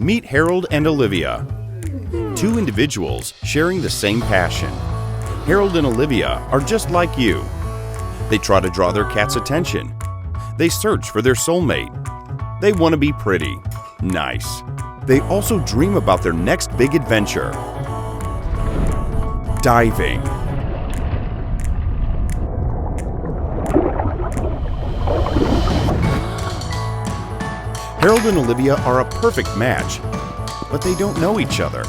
Meet Harold and Olivia, two individuals sharing the same passion. Harold and Olivia are just like you. They try to draw their cat's attention. They search for their soulmate. They want to be pretty, nice. They also dream about their next big adventure. Diving. Harold and Olivia are a perfect match, but they don't know each other.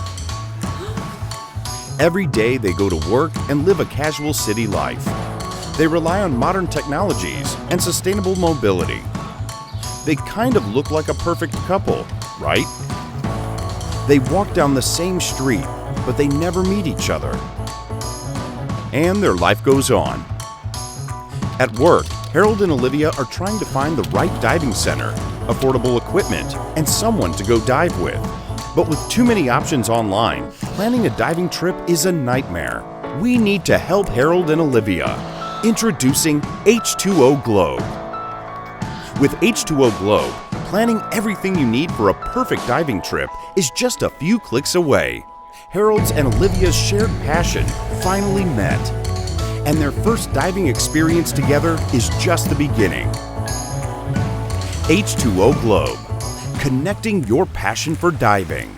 Every day they go to work and live a casual city life. They rely on modern technologies and sustainable mobility. They kind of look like a perfect couple, right? They walk down the same street, but they never meet each other. And their life goes on. At work, Harold and Olivia are trying to find the right diving center, affordable equipment, and someone to go dive with. But with too many options online, planning a diving trip is a nightmare. We need to help Harold and Olivia. Introducing H2O Globe. With H2O Globe, planning everything you need for a perfect diving trip is just a few clicks away. Harold's and Olivia's shared passion finally met, and their first diving experience together is just the beginning. H2O Globe, connecting your passion for diving.